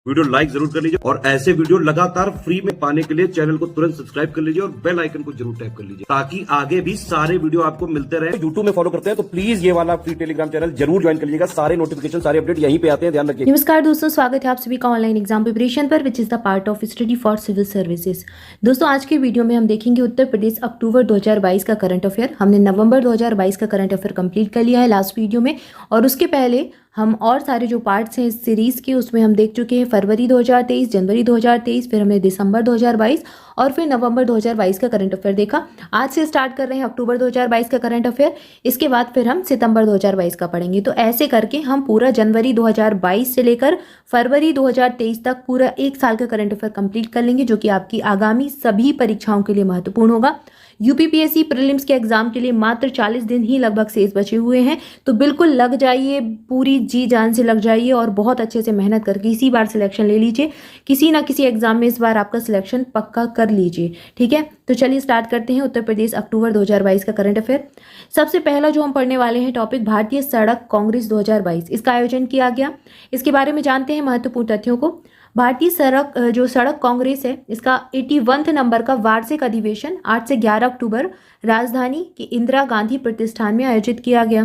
Video like जरूर कर लीजिए और ऐसे वीडियो लगातार फ्री में पाने के लिए चैनल को तुरंत सब्सक्राइब कर लीजिए और बेल आइकन को जरूर टैप कर लीजिए ताकि आगे भी सारे वीडियो आपको मिलते रहे। यूट्यूब में फॉलो करते हैं तो प्लीज ये वाला फ्री टेलीग्राम चैनल जरूर ज्वाइन कर लीजिएगा। सारे नोटिफिकेशन सारे अपडेट यहीं पे आते हैं, ध्यान रखिए। नमस्कार दोस्तों, स्वागत है आप सभी का ऑनलाइन एग्जाम प्रिपरेशन पर which is the part of study for civil services. दोस्तों आज के वीडियो में हम देखेंगे उत्तर प्रदेश अक्टूबर 2022 का करंट अफेयर। हमने नवंबर 2022 का करंट अफेयर कंप्लीट कर लिया है लास्ट वीडियो में, और उसके पहले हम और सारे जो पार्ट्स हैं इस सीरीज़ के उसमें हम देख चुके हैं फरवरी 2023, जनवरी 2023, फिर हमने दिसंबर 2022 और फिर नवंबर 2022 का करंट अफेयर देखा। आज से स्टार्ट कर रहे हैं अक्टूबर 2022 का करंट अफेयर, इसके बाद फिर हम सितंबर 2022 का पढ़ेंगे। तो ऐसे करके हम पूरा जनवरी 2022 से लेकर फरवरी 2023 तक पूरा एक साल का करंट अफेयर कंप्लीट कर लेंगे, जो कि आपकी आगामी सभी परीक्षाओं के लिए महत्वपूर्ण होगा। यूपीपीएससी प्रीलिम्स के एग्जाम के लिए मात्र 40 दिन ही लगभग शेष बचे हुए हैं, तो बिल्कुल लग जाइए, पूरी जी जान से लग जाइए और बहुत अच्छे से मेहनत करके इसी बार सिलेक्शन ले लीजिए। किसी ना किसी एग्जाम में इस बार आपका सिलेक्शन पक्का कर लीजिए, ठीक है। तो चलिए स्टार्ट करते हैं उत्तर प्रदेश अक्टूबर 2022 का करंट अफेयर। सबसे पहला जो हम पढ़ने वाले हैं टॉपिक भारतीय सड़क कांग्रेस 2022, इसका आयोजन किया गया। इसके बारे में जानते हैं महत्वपूर्ण तथ्यों को। भारतीय सड़क कांग्रेस है, इसका 81वां नंबर का वार्षिक अधिवेशन 8 से 11 अक्टूबर राजधानी के इंदिरा गांधी प्रतिष्ठान में आयोजित किया गया,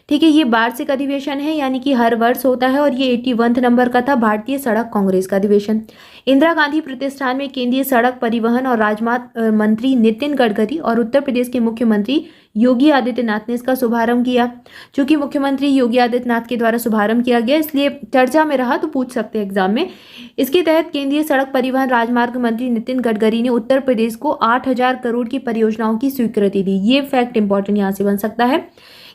ठीक है। ये वार्षिक अधिवेशन है, यानी कि हर वर्ष होता है, और ये 81वां नंबर का था भारतीय सड़क कांग्रेस का अधिवेशन। इंदिरा गांधी प्रतिष्ठान में केंद्रीय सड़क परिवहन और राजमार्ग मंत्री नितिन गडकरी और उत्तर प्रदेश के मुख्यमंत्री योगी आदित्यनाथ ने इसका शुभारंभ किया। चूंकि मुख्यमंत्री योगी आदित्यनाथ के द्वारा शुभारंभ किया गया, इसलिए चर्चा में रहा, तो पूछ सकते हैं एग्जाम में। इसके तहत केंद्रीय सड़क परिवहन राजमार्ग मंत्री नितिन गडकरी ने उत्तर प्रदेश को 8,000 करोड़ की परियोजनाओं की स्वीकृति दी। ये फैक्ट इंपॉर्टेंट यहाँ से बन सकता है।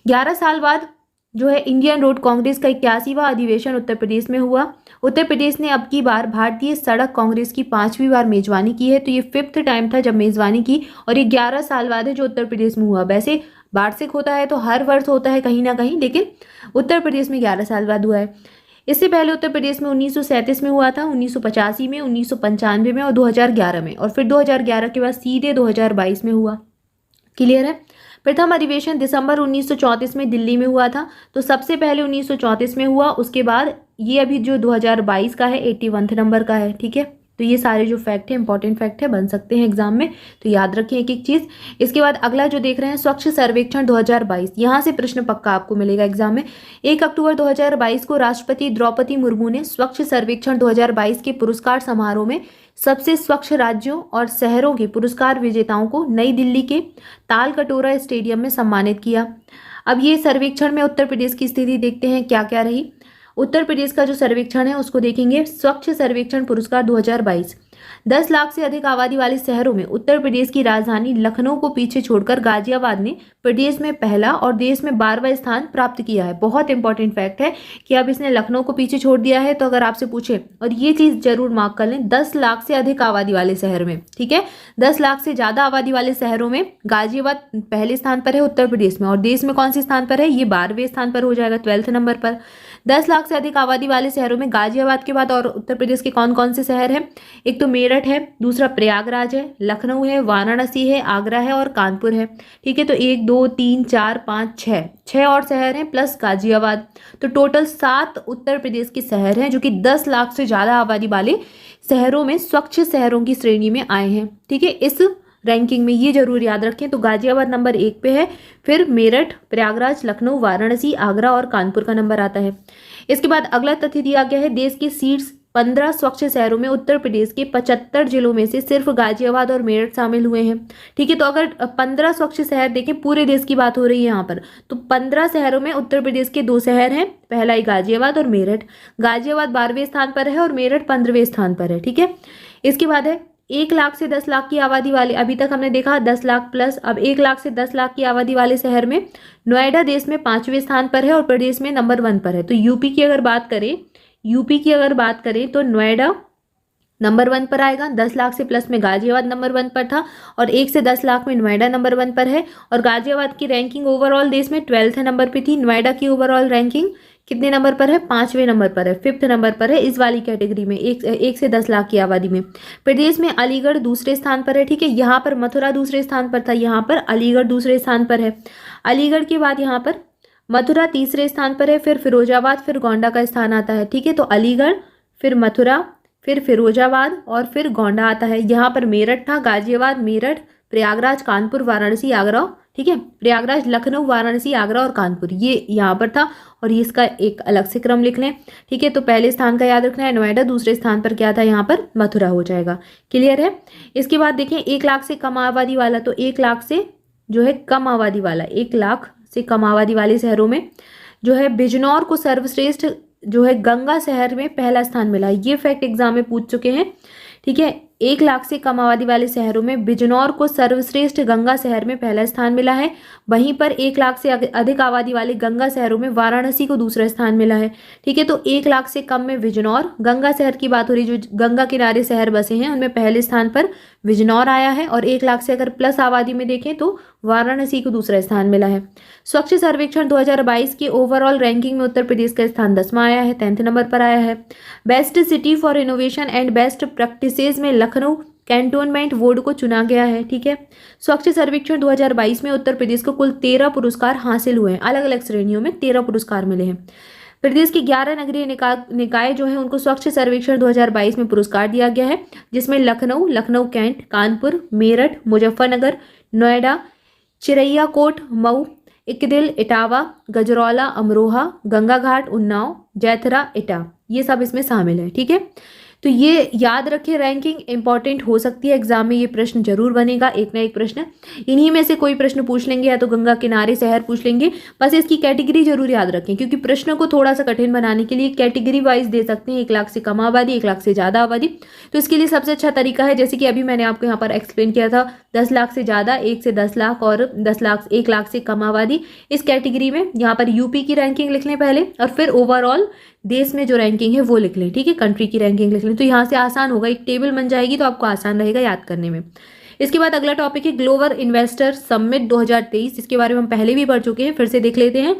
11 साल बाद जो है इंडियन रोड कांग्रेस का 81वां अधिवेशन उत्तर प्रदेश में हुआ। उत्तर प्रदेश ने अब की बार भारतीय सड़क कांग्रेस की 5वीं बार मेजबानी की है, तो ये 5th टाइम था जब मेजबानी की, और ये 11 साल बाद है जो उत्तर प्रदेश में हुआ। वैसे वार्षिक होता है तो हर वर्ष होता है कहीं ना कहीं, लेकिन उत्तर प्रदेश में 11 साल बाद हुआ है। इससे पहले उत्तर प्रदेश में 1937 में हुआ था, 1985 में, 1995 में और 2011 में, और फिर 2011 के बाद सीधे 2022 में हुआ। क्लियर है। प्रथम अधिवेशन दिसंबर 1934 में दिल्ली में हुआ था, तो सबसे पहले 1934 में हुआ, उसके बाद ये अभी जो 2022 का है 81वां नंबर का है, ठीक है। तो ये सारे जो फैक्ट है इंपॉर्टेंट फैक्ट है, बन सकते हैं एग्जाम में, तो याद रखें एक एक चीज। इसके बाद अगला जो देख रहे हैं स्वच्छ सर्वेक्षण 2022, यहाँ से प्रश्न पक्का आपको मिलेगा एग्जाम में। 1 अक्टूबर 2022 को राष्ट्रपति द्रौपदी मुर्मू ने स्वच्छ सर्वेक्षण 2022 के पुरस्कार समारोह में सबसे स्वच्छ राज्यों और शहरों के पुरस्कार विजेताओं को नई दिल्ली के तालकटोरा स्टेडियम में सम्मानित किया। अब ये सर्वेक्षण में उत्तर प्रदेश की स्थिति देखते हैं क्या क्या रही। उत्तर प्रदेश का जो सर्वेक्षण है उसको देखेंगे, स्वच्छ सर्वेक्षण पुरस्कार 2022। 10 लाख से अधिक आबादी वाले शहरों में उत्तर प्रदेश की राजधानी लखनऊ को पीछे छोड़कर गाजियाबाद ने प्रदेश में पहला और देश में 12वां स्थान प्राप्त किया है। बहुत इंपॉर्टेंट फैक्ट है कि अब इसने लखनऊ को पीछे छोड़ दिया है, तो अगर आपसे पूछे, और ये चीज जरूर मार्क कर लें, 10 लाख से अधिक आबादी वाले शहर में, ठीक है, 10 लाख से ज्यादा आबादी वाले शहरों में गाजियाबाद पहले स्थान पर है उत्तर प्रदेश में, और देश में कौन से स्थान पर है, ये 12वें स्थान पर हो जाएगा, 12वें नंबर पर। 10 लाख से अधिक आबादी वाले शहरों में गाजियाबाद के बाद और उत्तर प्रदेश के कौन कौन से शहर हैं, एक तो मेरठ है, दूसरा प्रयागराज है, लखनऊ है, वाराणसी है, आगरा है और कानपुर है, ठीक है। तो 1 2 3 4 5 6 और शहर हैं प्लस गाजियाबाद, तो टोटल 7 उत्तर प्रदेश के शहर हैं जो कि 10 लाख से ज्यादा आबादी वाले शहरों में स्वच्छ शहरों की श्रेणी में आए हैं, ठीक है, इस रैंकिंग में। ये जरूर याद रखें। तो गाजियाबाद नंबर 1 पे है, फिर मेरठ, प्रयागराज, लखनऊ, वाराणसी, आगरा और कानपुर का नंबर आता है। इसके बाद अगला तथ्य दिया गया है, देश के शीर्ष 15 स्वच्छ शहरों में उत्तर प्रदेश के 75 जिलों में से सिर्फ गाजियाबाद और मेरठ शामिल हुए हैं, ठीक है। तो अगर 15 स्वच्छ शहर देखें, पूरे देश की बात हो रही है यहाँ पर, तो 15 शहरों में उत्तर प्रदेश के 2 शहर हैं, पहला ही गाजियाबाद और मेरठ। गाजियाबाद 12वें स्थान पर है और मेरठ 15वें स्थान पर है, ठीक है। इसके बाद है 1 लाख से 10 लाख की आबादी वाले, अभी तक हमने देखा 10 लाख प्लस, अब 1 लाख से 10 लाख की आबादी वाले शहर में नोएडा देश में 5वें स्थान पर है और प्रदेश में नंबर 1 पर है। तो यूपी की अगर बात करें तो नोएडा नंबर 1 पर आएगा। 10 लाख से प्लस में गाजियाबाद नंबर 1 पर था, और 1 से 10 लाख में नोएडा नंबर 1 पर है। और गाजियाबाद की रैंकिंग ओवरऑल देश में 12वें नंबर पे थी। नोएडा की ओवरऑल रैंकिंग कितने नंबर पर है, 5वें नंबर पर है, 5th नंबर पर है इस वाली कैटेगरी में, 1 से 10 लाख की आबादी में। प्रदेश में अलीगढ़ दूसरे स्थान पर है, ठीक है। यहाँ पर मथुरा दूसरे स्थान पर था, यहाँ पर अलीगढ़ दूसरे स्थान पर है। अलीगढ़ के बाद यहाँ पर मथुरा तीसरे स्थान पर है, फिर फिरोजाबाद, फिर गोंडा का स्थान आता है, ठीक है। तो अलीगढ़, फिर मथुरा, फिर फिरोजाबाद और फिर गोंडा आता है। यहाँ पर मेरठ था, गाजियाबाद, मेरठ, प्रयागराज, कानपुर, वाराणसी, आगरा, ठीक है, प्रयागराज, लखनऊ, वाराणसी, आगरा और कानपुर, ये यहाँ पर था। और ये इसका एक अलग से क्रम लिख लें, ठीक है। तो पहले स्थान का याद रखना है नोएडा, दूसरे स्थान पर क्या था, यहाँ पर मथुरा हो जाएगा। क्लियर है। इसके बाद देखें 1 लाख से कम आबादी वाला, तो 1 लाख से जो है कम आबादी वाला, 1 लाख से कम आबादी वाले शहरों में जो है बिजनौर को सर्वश्रेष्ठ जो है गंगा शहर में पहला स्थान मिला। ये फैक्ट एग्जाम में पूछ चुके हैं, ठीक है। 1 लाख से कम आबादी वाले शहरों में बिजनौर को सर्वश्रेष्ठ गंगा शहर में पहला स्थान मिला है। वहीं पर 1 लाख से अधिक आबादी वाले गंगा शहरों में वाराणसी को दूसरा स्थान मिला है, ठीक है। तो 1 लाख से कम में बिजनौर, गंगा शहर की बात हो रही, जो गंगा किनारे शहर बसे हैं उनमें पहले स्थान पर बिजनौर आया है। और 1 लाख से अगर प्लस आबादी में देखें तो वाराणसी को दूसरा स्थान मिला है। स्वच्छ सर्वेक्षण 2022 की ओवरऑल रैंकिंग में उत्तर प्रदेश का स्थान 10वां आया है, 10th नंबर पर आया है। Best city for innovation and best practices में लखनऊ कैंटोनमेंट बोर्ड को चुना गया है, ठीक है। स्वच्छ सर्वेक्षण 2022 में उत्तर प्रदेश को कुल 13 पुरस्कार हासिल हुए हैं, अलग अलग श्रेणियों में 13 पुरस्कार मिले हैं। प्रदेश के 11 नगरीय निकाय जो है उनको स्वच्छ सर्वेक्षण 2022 में पुरस्कार दिया गया है, जिसमें लखनऊ, लखनऊ कैंट, कानपुर, मेरठ, मुजफ्फरनगर, नोएडा, चिरैयाकोट, मऊ, इकदिल, इटावा, गजरौला, अमरोहा, गंगा घाट, उन्नाव, जैथरा, इटा, ये सब इसमें शामिल है, ठीक है। तो ये याद रखें, रैंकिंग इंपॉर्टेंट हो सकती है, एग्जाम में ये प्रश्न जरूर बनेगा, एक ना एक प्रश्न इन्हीं में से कोई प्रश्न पूछ लेंगे, या तो गंगा किनारे शहर पूछ लेंगे। बस इसकी कैटेगरी जरूर याद रखें, क्योंकि प्रश्नों को थोड़ा सा कठिन बनाने के लिए कैटेगरी वाइज दे सकते हैं, 1 लाख से कम आबादी, 1 लाख से ज़्यादा आबादी। तो इसके लिए सबसे अच्छा तरीका है, जैसे कि अभी मैंने आपको यहाँ पर एक्सप्लेन किया था, 10 लाख से ज़्यादा, 1 से 10 लाख और 1 लाख से कम आबादी, इस कैटेगरी में यहाँ पर यूपी की रैंकिंग लिख लें पहले, और फिर ओवरऑल देश में जो रैंकिंग है वो लिख लें, ठीक है, कंट्री की रैंकिंग लिख लें। तो यहाँ से आसान होगा, एक टेबल बन जाएगी तो आपको आसान रहेगा याद करने में। इसके बाद अगला टॉपिक है ग्लोबल इन्वेस्टर समिट 2023। इसके बारे में हम पहले भी पढ़ चुके हैं, फिर से देख लेते हैं।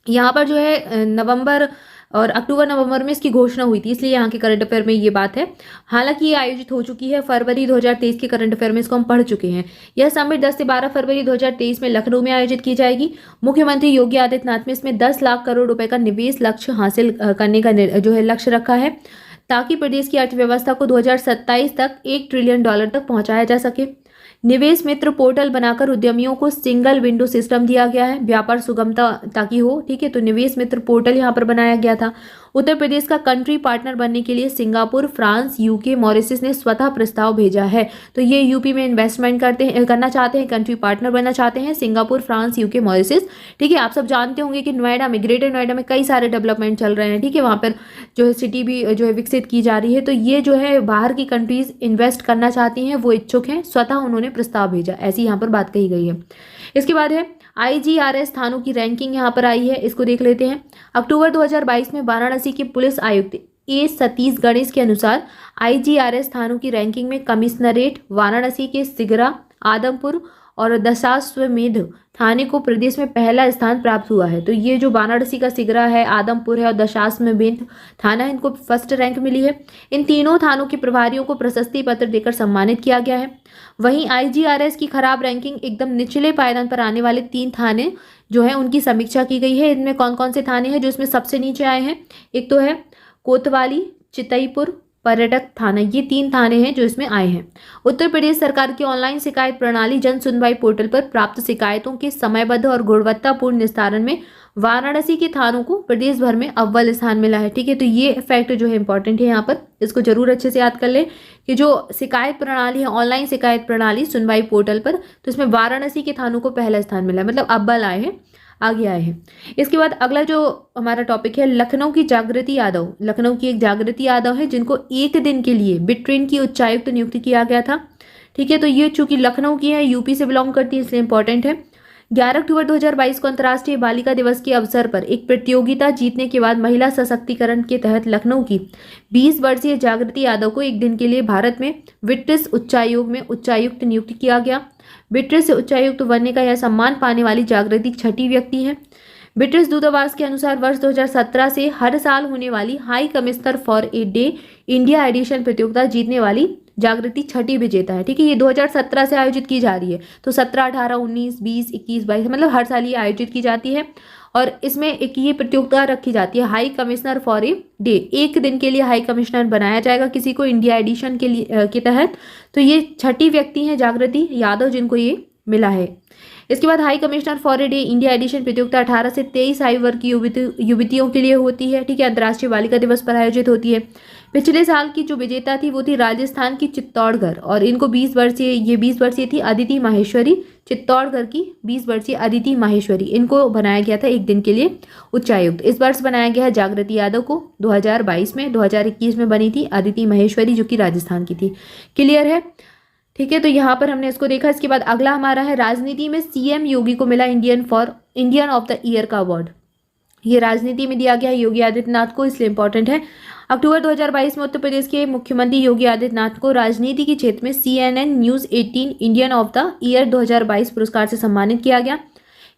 यहाँ पर जो है नवंबर और अक्टूबर नवंबर में इसकी घोषणा हुई थी, इसलिए यहाँ के करंट अफेयर में ये बात है। हालांकि ये आयोजित हो चुकी है, फरवरी 2023 के करंट अफेयर में इसको हम पढ़ चुके हैं। यह समिट 10 से 12 फरवरी 2023 में लखनऊ में आयोजित की जाएगी। मुख्यमंत्री योगी आदित्यनाथ ने इसमें 10 लाख करोड़ रुपए का निवेश लक्ष्य हासिल करने का जो है लक्ष्य रखा है, ताकि प्रदेश की अर्थव्यवस्था को 2027 तक $1 ट्रिलियन तक पहुंचाया जा सके। निवेश मित्र पोर्टल बनाकर उद्यमियों को सिंगल विंडो सिस्टम दिया गया है, व्यापार सुगमता ताकि हो, ठीक है। तो निवेश मित्र पोर्टल यहाँ पर बनाया गया था। उत्तर प्रदेश का कंट्री पार्टनर बनने के लिए सिंगापुर, फ्रांस, यूके, मॉरिशस ने स्वतः प्रस्ताव भेजा है। तो ये यूपी में इन्वेस्टमेंट करना चाहते हैं, कंट्री पार्टनर बनना चाहते हैं, सिंगापुर, फ्रांस, यूके, मॉरिशस, ठीक है। आप सब जानते होंगे कि नोएडा में, ग्रेटर नोएडा में कई सारे डेवलपमेंट चल रहे हैं, ठीक है। वहाँ पर जो है सिटी भी जो है विकसित की जा रही है। तो ये जो है बाहर की कंट्रीज इन्वेस्ट करना चाहती हैं, वो इच्छुक हैं, स्वतः उन्होंने प्रस्ताव भेजा, ऐसी यहाँ पर बात कही गई है। इसके बाद है IGRS थानों की रैंकिंग यहाँ पर आई है, इसको देख लेते हैं। अक्टूबर 2022 में वाराणसी के पुलिस आयुक्त ए सतीश गणेश के अनुसार IGRS थानों की रैंकिंग में कमिश्नरेट वाराणसी के सिगरा, आदमपुर और दशाश्वमेध थाने को प्रदेश में पहला स्थान प्राप्त हुआ है। तो ये जो वाराणसी का सिगरा है, आदमपुर है और दशाश्वमेध थाना है, इनको फर्स्ट रैंक मिली है। इन तीनों थानों के प्रभारियों को प्रशस्ति पत्र देकर सम्मानित किया गया है। वहीं IGRS की खराब रैंकिंग, एकदम निचले पायदान पर आने वाले 3 थाने जो है उनकी समीक्षा की गई है। इनमें कौन कौन से थाने हैं जो इसमें सबसे नीचे आए हैं? एक तो है कोतवाली, चितईपुर, पर्यटक थाना, ये 3 थाने हैं जो इसमें आए हैं। उत्तर प्रदेश सरकार की ऑनलाइन शिकायत प्रणाली जन सुनवाई पोर्टल पर प्राप्त शिकायतों के समयबद्ध और गुणवत्तापूर्ण निस्तारण में वाराणसी के थानों को प्रदेश भर में अव्वल स्थान मिला है, ठीक है। तो ये फैक्ट जो है इंपॉर्टेंट है, यहाँ पर इसको जरूर अच्छे से याद कर ले कि जो शिकायत प्रणाली है, ऑनलाइन शिकायत प्रणाली सुनवाई पोर्टल पर, तो इसमें वाराणसी के थानों को पहला स्थान मिला है, मतलब अव्वल आए हैं, आगे आए हैं। इसके बाद अगला जो हमारा टॉपिक है लखनऊ की जागृति यादव। लखनऊ की एक जागृति यादव है जिनको 1 दिन के लिए बिट्रेन की उच्चायुक्त नियुक्त किया गया था, ठीक है। तो ये चूंकि लखनऊ की है, यूपी से बिलोंग करती है, इसलिए इंपॉर्टेंट है। 11 अक्टूबर 2022 को अंतर्राष्ट्रीय बालिका दिवस के अवसर पर एक प्रतियोगिता जीतने के बाद महिला सशक्तिकरण के तहत लखनऊ की 20 वर्षीय जागृति यादव को 1 दिन के लिए भारत में ब्रिटिश उच्चायोग में उच्चायुक्त नियुक्त किया गया। ब्रिटिश उच्चायुक्त बनने का यह सम्मान पाने वाली जागृति 6ठी व्यक्ति है। ब्रिटिश दूतावास के अनुसार वर्ष 2017 से हर साल होने वाली high commissioner for a day India edition प्रतियोगिता जीतने वाली जागृति 6ठी विजेता है, ठीक है। ये 2017 से आयोजित की जा रही है, तो 17, 18, 19, 20, 21, 22 मतलब हर साल ये आयोजित की जाती है। और इसमें एक ये प्रतियोगिता रखी जाती है high commissioner for a day, एक दिन के लिए हाई कमिश्नर बनाया जाएगा किसी को इंडिया एडिशन के तहत। तो ये छठी व्यक्ति हैं जागृति यादव जिनको ये मिला है। इसके बाद high commissioner for a day India edition प्रतियोगिता 18 से 23 आयु वर्ग की युवतियों के लिए होती है, ठीक है, अंतर्राष्ट्रीय बालिका दिवस पर आयोजित होती है। पिछले साल की जो विजेता थी वो थी राजस्थान की चित्तौड़गढ़, और इनको 20 वर्षीय थी अदिति माहेश्वरी, चित्तौड़गढ़ की 20 वर्षीय अदिति माहेश्वरी, इनको बनाया गया था एक दिन के लिए उच्चायुक्त। इस वर्ष बनाया गया है जागृति यादव को 2022 में, 2021 में बनी थी अदिति माहेश्वरी जो कि राजस्थान की थी। क्लियर है, ठीक है। तो यहाँ पर हमने इसको देखा। इसके बाद अगला हमारा है राजनीति में सीएम योगी को मिला इंडियन ऑफ द ईयर का अवार्ड। ये राजनीति में दिया गया है योगी आदित्यनाथ को, इसलिए इंपॉर्टेंट है। अक्टूबर 2022 में उत्तर प्रदेश के मुख्यमंत्री योगी आदित्यनाथ को राजनीति के क्षेत्र में CNN news 18 Indian of the year 2022 पुरस्कार से सम्मानित किया गया।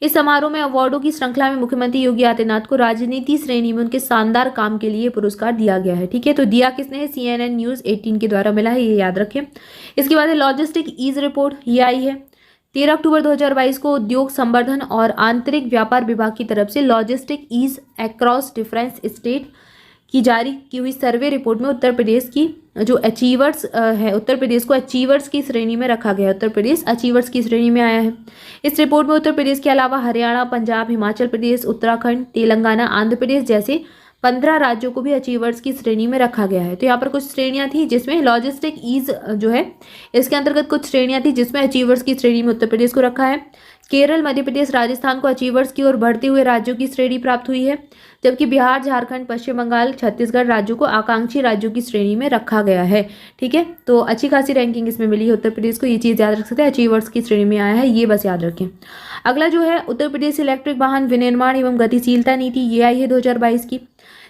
इस समारोह में अवार्डों की श्रृंखला में मुख्यमंत्री योगी आदित्यनाथ को राजनीति श्रेणी में उनके शानदार काम के लिए पुरस्कार दिया गया है, ठीक है। तो दिया किसने है? CNN न्यूज़ 18 के द्वारा मिला है, ये याद रखें। इसके बाद है लॉजिस्टिक ईज रिपोर्ट, ये आई है 13 अक्टूबर 2022 को उद्योग संवर्धन और आंतरिक व्यापार विभाग की तरफ से logistic ease across difference state की जारी की हुई सर्वे रिपोर्ट में उत्तर प्रदेश की जो अचीवर्स है, उत्तर प्रदेश को अचीवर्स की श्रेणी में रखा गया है। उत्तर प्रदेश अचीवर्स की श्रेणी में आया है। इस रिपोर्ट में उत्तर प्रदेश के अलावा हरियाणा, पंजाब, हिमाचल प्रदेश, उत्तराखंड, तेलंगाना, आंध्र प्रदेश जैसे 15 राज्यों को भी अचीवर्स की श्रेणी में रखा गया है। तो यहाँ पर कुछ श्रेणियां थी जिसमें लॉजिस्टिक ईज जो है इसके अंतर्गत कुछ श्रेणियां थी जिसमें अचीवर्स की श्रेणी में उत्तर प्रदेश को रखा है। केरल, मध्य प्रदेश, राजस्थान को अचीवर्स की ओर बढ़ते हुए राज्यों की श्रेणी प्राप्त हुई है, जबकि बिहार, झारखंड, पश्चिम बंगाल, छत्तीसगढ़ राज्यों को आकांक्षी राज्यों की श्रेणी में रखा गया है, ठीक है। तो अच्छी खासी रैंकिंग इसमें मिली है उत्तर प्रदेश को, ये चीज़ याद रख सकते हैं, अचीवर्स की श्रेणी में आया है, ये बस याद रखें। अगला जो है उत्तर प्रदेश इलेक्ट्रिक वाहन विनिर्माण एवं गतिशीलता नीति, ये आई है 2022 की।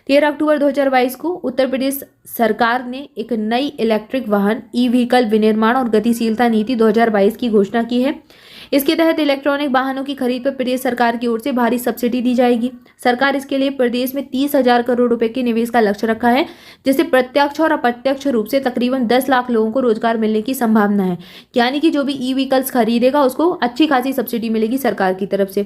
13 अक्टूबर 2022 को उत्तर प्रदेश सरकार ने एक नई इलेक्ट्रिक वाहन ई व्हीकल विनिर्माण और गतिशीलता नीति 2022 की घोषणा की है। इसके तहत इलेक्ट्रॉनिक वाहनों की खरीद पर प्रदेश सरकार की ओर से भारी सब्सिडी दी जाएगी। सरकार इसके लिए प्रदेश में 30,000 करोड़ रुपए के निवेश का लक्ष्य रखा है, जिससे प्रत्यक्ष और अप्रत्यक्ष रूप से तकरीबन 10 लाख लोगों को रोजगार मिलने की संभावना है। यानी कि जो भी ई व्हीकल्स खरीदेगा उसको अच्छी खासी सब्सिडी मिलेगी सरकार की तरफ से।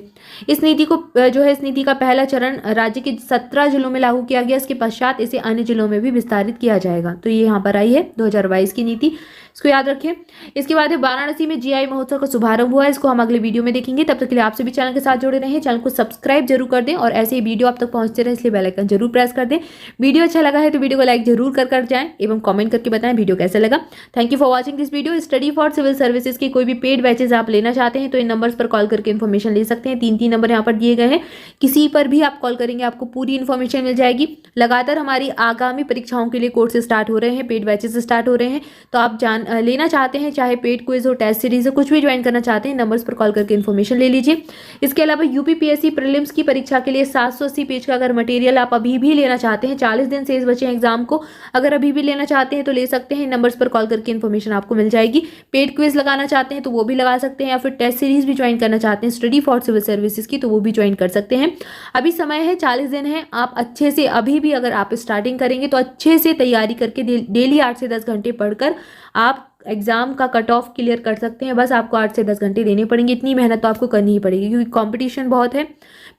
इस नीति का पहला चरण राज्य के 17 जिलों में लागू किया गया। इसके पश्चात इसे अन्य जिलों में भी विस्तारित किया जाएगा। तो ये यहाँ पर आई है 2022 की नीति, इसको याद रखें। इसके बाद वाराणसी में GI महोत्सव का शुभारंभ हुआ है, इसको हम अगले वीडियो में देखेंगे। तब तक के लिए आप सभी चैनल के साथ जुड़े रहें, चैनल को सब्सक्राइब जरूर कर दें और ऐसे ही वीडियो आप तक पहुंचते रहे इसलिए बेल आइकन जरूर प्रेस कर दें। वीडियो अच्छा लगा है तो वीडियो को लाइक जरूर कर जाएं एवं कमेंट करके बताएं वीडियो कैसा लगा। Thank you for watching this video. Study for civil services की कोई भी पेड बैचेज आप लेना चाहते हैं तो इन नंबर्स पर कॉल करके इन्फॉर्मेशन ले सकते हैं। 3 नंबर यहाँ पर दिए गए हैं, किसी पर भी आप कॉल करेंगे आपको पूरी इन्फॉर्मेशन मिल जाएगी। लगातार हमारी आगामी परीक्षाओं के लिए कोर्स स्टार्ट हो रहे हैं, पेड बैचेस स्टार्ट हो रहे हैं, तो आप लेना चाहते हैं, चाहे पेड क्विज हो, टेस्ट सीरीज हो, कुछ भी ज्वाइन करना चाहते हैं, नंबर्स पर कॉल करके इन्फॉर्मेशन ले लीजिए। इसके अलावा यूपीपीएससी प्रीलिम्स की परीक्षा के लिए 780 पेज का अगर मटेरियल आप अभी भी लेना चाहते हैं, 40 दिन शेष बचे हैं एग्जाम को, अगर अभी भी लेना चाहते हैं तो ले सकते हैं। नंबर्स पर कॉल करके इन्फॉर्मेशन आपको मिल जाएगी। पेड क्विज लगाना चाहते हैं तो वो भी लगा सकते हैं, या फिर टेस्ट सीरीज भी ज्वाइन करना चाहते हैं स्टडी फॉर सिविल सर्विसेज की तो वो भी ज्वाइन कर सकते हैं। अभी समय है, 40 दिन है, आप अच्छे से अभी भी अगर आप स्टार्टिंग करेंगे तो अच्छे से तैयारी करके डेली 8 से 10 घंटे पढ़कर आप एग्जाम का कट ऑफ क्लियर कर सकते हैं। बस आपको 8 से 10 घंटे देने पड़ेंगे, इतनी मेहनत तो आपको करनी ही पड़ेगी क्योंकि कंपटीशन बहुत है,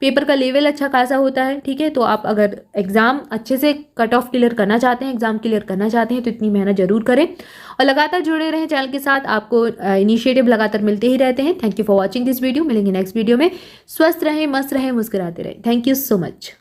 पेपर का लेवल अच्छा खासा होता है, ठीक है। तो आप अगर एग्जाम अच्छे से कट ऑफ क्लियर करना चाहते हैं, एग्जाम क्लियर करना चाहते हैं तो इतनी मेहनत जरूर करें और लगातार जुड़े रहें चैनल के साथ, आपको इनिशिएटिव लगातार मिलते ही रहते हैं। Thank you for watching this video. मिलेंगे नेक्स्ट वीडियो में। स्वस्थ रहें, मस्त रहें, मुस्कुराते रहें। Thank you so much.